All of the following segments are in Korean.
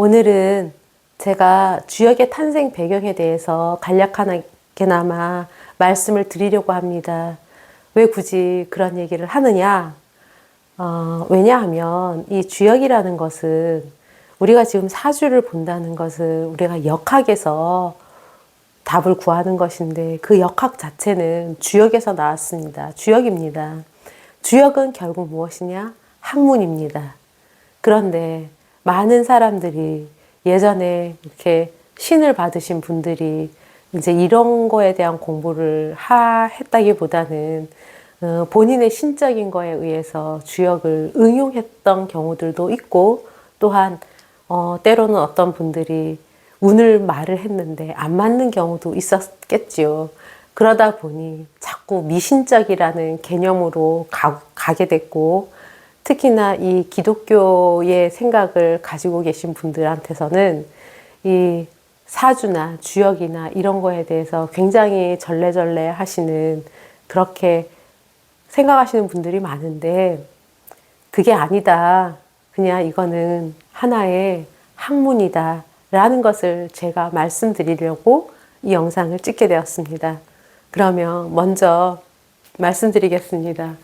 오늘은 제가 주역의 탄생 배경에 대해서 간략하게나마 말씀을 드리려고 합니다. 왜 굳이 그런 얘기를 하느냐? 왜냐하면 이 주역이라는 것은 우리가 지금 사주를 본다는 것은 우리가 역학에서 답을 구하는 것인데 그 역학 자체는 주역에서 나왔습니다. 주역입니다. 주역은 결국 무엇이냐? 학문입니다. 그런데 많은 사람들이 예전에 이렇게 신을 받으신 분들이 이제 이런 거에 대한 공부를 했다기보다는 본인의 신적인 거에 의해서 주역을 응용했던 경우들도 있고, 또한 때로는 어떤 분들이 운을 말을 했는데 안 맞는 경우도 있었겠지요. 그러다 보니 자꾸 미신적이라는 개념으로 가게 됐고, 특히나 이 기독교의 생각을 가지고 계신 분들한테서는 이 사주나 주역이나 이런 거에 대해서 굉장히 절레절레 하시는, 그렇게 생각하시는 분들이 많은데, 그게 아니다. 그냥 이거는 하나의 학문이다 라는 것을 제가 말씀드리려고 이 영상을 찍게 되었습니다. 그러면 먼저 말씀드리겠습니다.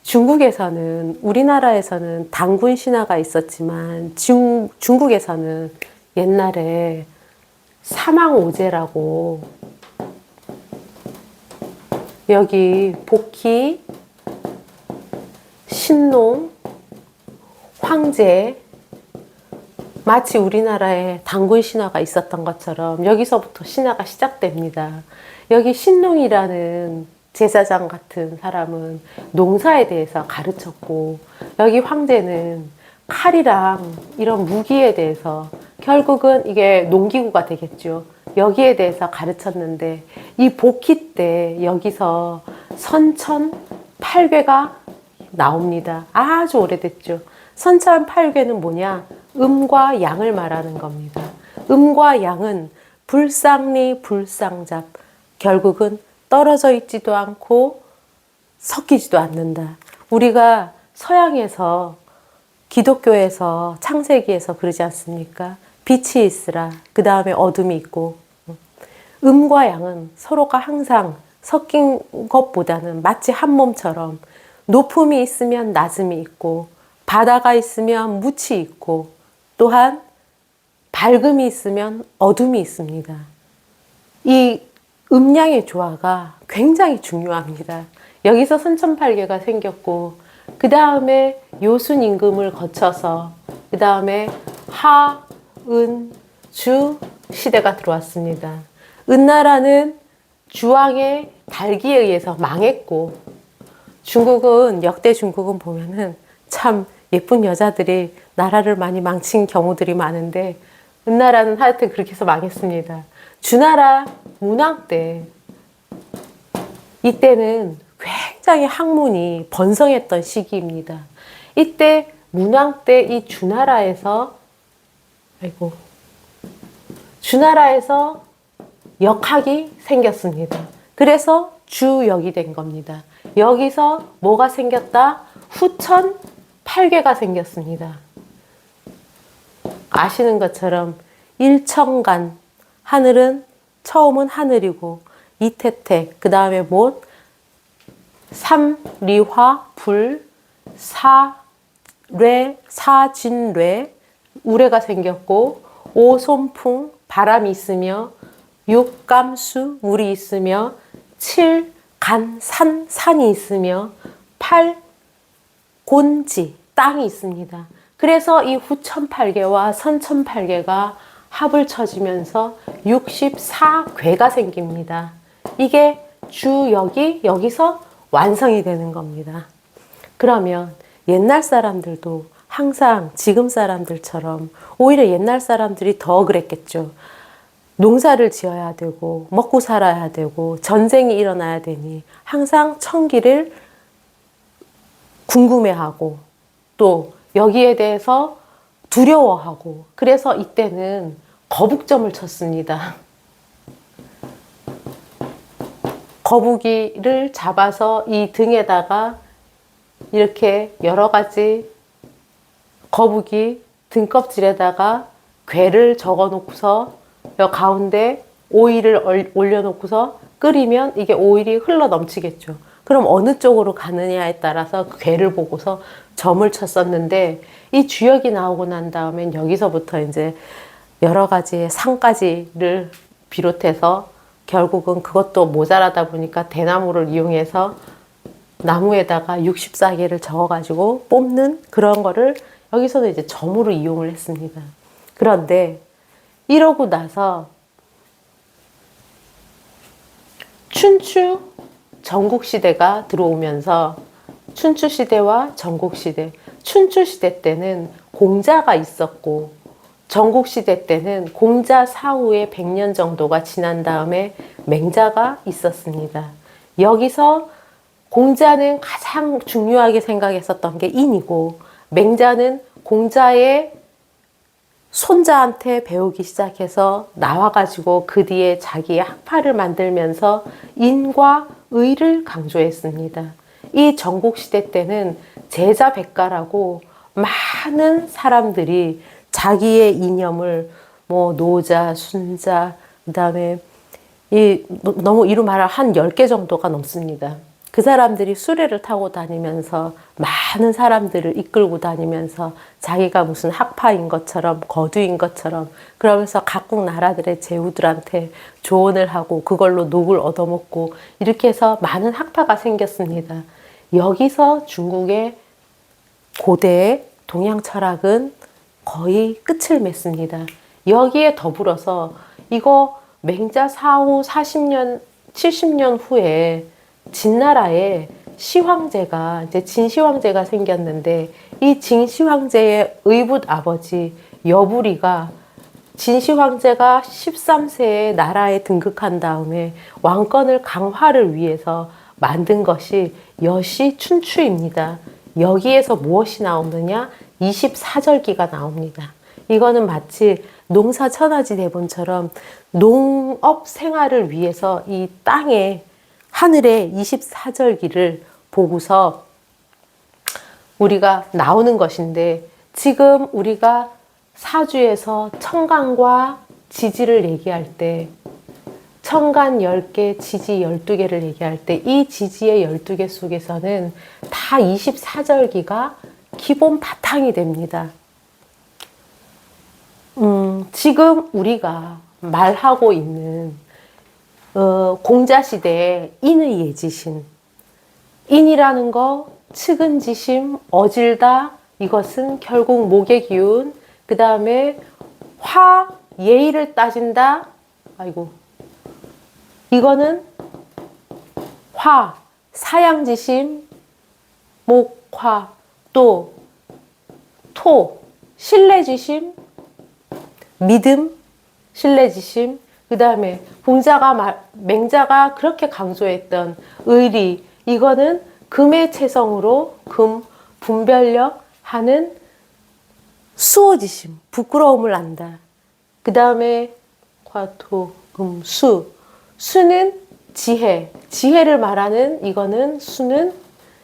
중국에서는, 우리나라에서는 단군 신화가 있었지만 중국에서는 옛날에 사망오제라고, 여기 복희, 신농, 황제, 마치 우리나라에 단군 신화가 있었던 것처럼 여기서부터 신화가 시작됩니다. 여기 신농이라는 제사장 같은 사람은 농사에 대해서 가르쳤고, 여기 황제는 칼이랑 이런 무기에 대해서, 결국은 이게 농기구가 되겠죠. 여기에 대해서 가르쳤는데, 이 복희 때 여기서 선천팔괴가 나옵니다. 아주 오래됐죠. 선천팔괴는 뭐냐? 음과 양을 말하는 겁니다. 음과 양은 불상리 불상잡, 결국은 떨어져 있지도 않고 섞이지도 않는다. 우리가 서양에서, 기독교에서, 창세기에서 그러지 않습니까? 빛이 있으라, 그 다음에 어둠이 있고, 음과 양은 서로가 항상 섞인 것보다는 마치 한 몸처럼 높음이 있으면 낮음이 있고, 바다가 있으면 묻이 있고, 또한 밝음이 있으면 어둠이 있습니다. 이 음양의 조화가 굉장히 중요합니다. 여기서 선천팔계가 생겼고, 그 다음에 요순 임금을 거쳐서 그 다음에 하, 은, 주 시대가 들어왔습니다. 은나라는 주왕의 달기에 의해서 망했고, 중국은, 역대 중국은 보면은 참 예쁜 여자들이 나라를 많이 망친 경우들이 많은데, 은나라는 하여튼 그렇게 해서 망했습니다. 주나라 문왕 때, 이때는 굉장히 학문이 번성했던 시기입니다. 이때 문왕 때 이 주나라에서 역학이 생겼습니다. 그래서 주역이 된 겁니다. 여기서 뭐가 생겼다? 후천 팔괴가 생겼습니다. 아시는 것처럼 일천간, 하늘은 처음은 하늘이고, 이태택, 그 다음에 못, 삼리화, 불, 사진뢰, 우레가 생겼고, 오손풍, 바람이 있으며, 육감수, 물이 있으며, 칠간산, 산이 있으며, 팔곤지, 땅이 있습니다. 그래서 이 후천팔계와 선천팔계가 합을 쳐지면서 64괴가 생깁니다. 이게 주역이 여기서 완성이 되는 겁니다. 그러면 옛날 사람들도 항상 지금 사람들처럼, 오히려 옛날 사람들이 더 그랬겠죠. 농사를 지어야 되고 먹고 살아야 되고 전쟁이 일어나야 되니 항상 천기를 궁금해하고, 또 여기에 대해서 두려워하고, 그래서 이때는 거북점을 쳤습니다. 거북이를 잡아서 이 등에다가 이렇게 여러 가지 거북이 등껍질에다가 괴를 적어 놓고서 여 가운데 오일을 올려놓고서 끓이면 이게 오일이 흘러 넘치겠죠. 그럼 어느 쪽으로 가느냐에 따라서 그 괴를 보고서 점을 쳤었는데, 이 주역이 나오고 난 다음엔 여기서부터 이제 여러 가지의 상까지를 비롯해서 결국은 그것도 모자라다 보니까 대나무를 이용해서 나무에다가 64개를 적어가지고 뽑는 그런 거를 여기서는 이제 점으로 이용을 했습니다. 그런데 이러고 나서 춘추 전국시대가 들어오면서 춘추시대와 전국시대, 춘추시대 때는 공자가 있었고 전국시대 때는 공자 사후에 100년 정도가 지난 다음에 맹자가 있었습니다. 여기서 공자는 가장 중요하게 생각했었던 게 인이고, 맹자는 공자의 손자한테 배우기 시작해서 나와가지고 그 뒤에 자기의 학파를 만들면서 인과 의를 강조했습니다. 이 전국시대 때는 제자백가라고 많은 사람들이 자기의 이념을 뭐 노자, 순자, 그 다음에 너무 이루 말할 한 10개 정도가 넘습니다. 그 사람들이 수레를 타고 다니면서 많은 사람들을 이끌고 다니면서 자기가 무슨 학파인 것처럼 거두인 것처럼 그러면서 각국 나라들의 제후들한테 조언을 하고 그걸로 녹을 얻어먹고 이렇게 해서 많은 학파가 생겼습니다. 여기서 중국의 고대 동양 철학은 거의 끝을 맺습니다. 여기에 더불어서 이거 맹자 사후 40년, 70년 후에 진나라에 시황제가, 이제 진시황제가 생겼는데, 이 진시황제의 의붓 아버지 여부리가 진시황제가 13세에 나라에 등극한 다음에 왕권을 강화를 위해서 만든 것이 여시 춘추입니다. 여기에서 무엇이 나오느냐? 24절기가 나옵니다. 이거는 마치 농사천하지 대본처럼 농업 생활을 위해서 이 땅에 하늘의 24절기를 보고서 우리가 나오는 것인데, 지금 우리가 사주에서 천간과 지지를 얘기할 때 천간 10개, 지지 12개를 얘기할 때 이 지지의 12개 속에서는 다 24절기가 기본 바탕이 됩니다. 지금 우리가 말하고 있는 공자시대의 인의 예지신, 인이라는 거, 측은지심, 어질다, 이것은 결국 목의 기운, 그 다음에 화, 예의를 따진다, 아이고, 이거는 화, 사양지심, 목, 화, 또 토, 신뢰지심, 믿음, 신뢰지심, 그 다음에 맹자가 그렇게 강조했던 의리, 이거는 금의 체성으로 금, 분별력 하는 수호지심, 부끄러움을 안다. 그 다음에 화토, 금, 수, 수는 지혜, 지혜를 말하는 이거는 수는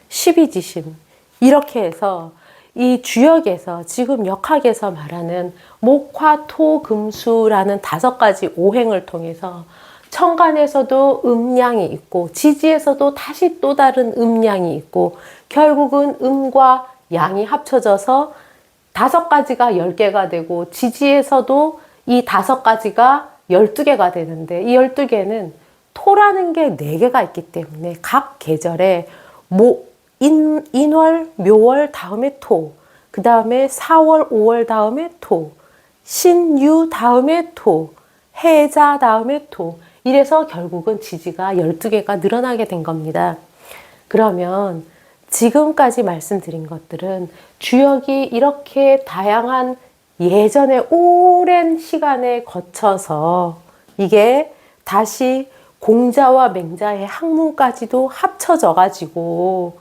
십이지심. 이렇게 해서 이 주역에서 지금 역학에서 말하는 목화토금수라는 5가지 오행을 통해서 천간에서도 음양이 있고 지지에서도 다시 또 다른 음양이 있고 결국은 음과 양이 합쳐져서 5가지가 10개가 되고 지지에서도 이 5가지가 12개가 되는데, 이 12개는 토라는 게 4개가 있기 때문에 각 계절에 인월, 묘월 다음에 토, 그 다음에 4월, 5월 다음에 토, 신유 다음에 토, 해자 다음에 토, 이래서 결국은 지지가 12개가 늘어나게 된 겁니다. 그러면 지금까지 말씀드린 것들은 주역이 이렇게 다양한 예전에 오랜 시간에 거쳐서 이게 다시 공자와 맹자의 학문까지도 합쳐져 가지고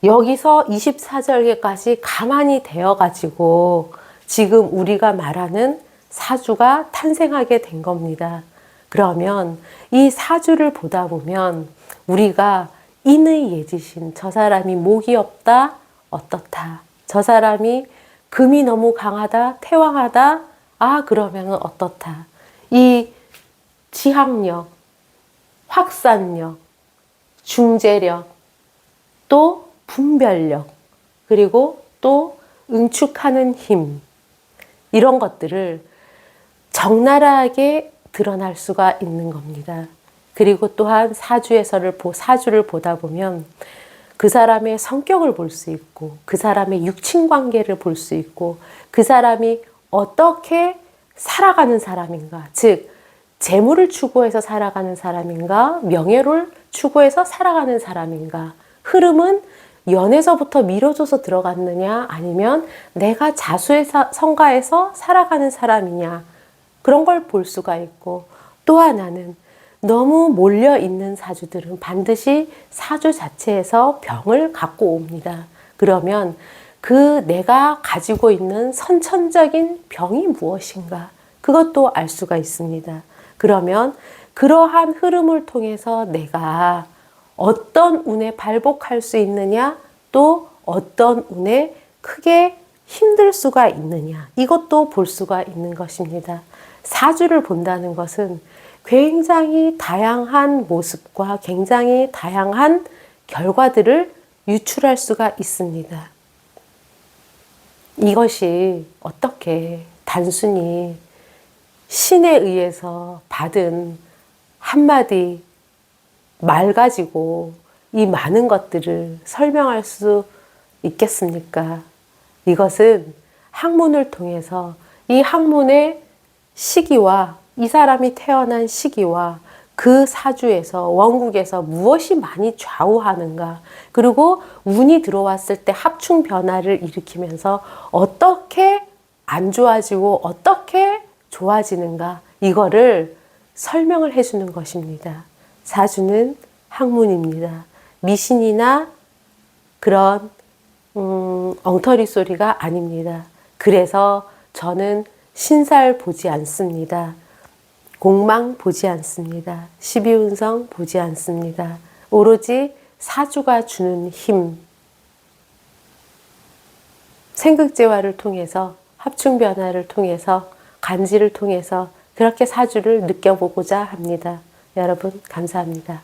여기서 24절기까지 가만히 되어 가지고 지금 우리가 말하는 사주가 탄생하게 된 겁니다. 그러면 이 사주를 보다 보면 우리가 인의 예지신, 저 사람이 목이 없다, 어떻다. 저 사람이 금이 너무 강하다, 태왕하다, 아, 그러면 어떻다. 이 지학력, 확산력, 중재력, 또 분별력, 그리고 또 응축하는 힘, 이런 것들을 적나라하게 드러날 수가 있는 겁니다. 그리고 또한 사주를 보다 보면 그 사람의 성격을 볼 수 있고, 그 사람의 육친 관계를 볼 수 있고, 그 사람이 어떻게 살아가는 사람인가, 즉 재물을 추구해서 살아가는 사람인가, 명예를 추구해서 살아가는 사람인가, 흐름은 연에서부터 밀어줘서 들어갔느냐, 아니면 내가 성가해서 살아가는 사람이냐, 그런 걸 볼 수가 있고, 또 하나는 너무 몰려있는 사주들은 반드시 사주 자체에서 병을 갖고 옵니다. 그러면 그 내가 가지고 있는 선천적인 병이 무엇인가, 그것도 알 수가 있습니다. 그러면 그러한 흐름을 통해서 내가 어떤 운에 발복할 수 있느냐, 또 어떤 운에 크게 힘들 수가 있느냐, 이것도 볼 수가 있는 것입니다. 사주를 본다는 것은 굉장히 다양한 모습과 굉장히 다양한 결과들을 유출할 수가 있습니다. 이것이 어떻게 단순히 신에 의해서 받은 한마디 말 가지고 이 많은 것들을 설명할 수 있겠습니까? 이것은 학문을 통해서 이 학문의 시기와 이 사람이 태어난 시기와 그 사주에서 원국에서 무엇이 많이 좌우하는가, 그리고 운이 들어왔을 때 합충 변화를 일으키면서 어떻게 안 좋아지고 어떻게 좋아지는가, 이거를 설명을 해주는 것입니다. 사주는 학문입니다. 미신이나 그런 엉터리 소리가 아닙니다. 그래서 저는 신살 보지 않습니다. 공망 보지 않습니다. 12운성 보지 않습니다. 오로지 사주가 주는 힘, 생극재화를 통해서, 합충 변화를 통해서, 간지를 통해서 그렇게 사주를 느껴보고자 합니다. 여러분, 감사합니다.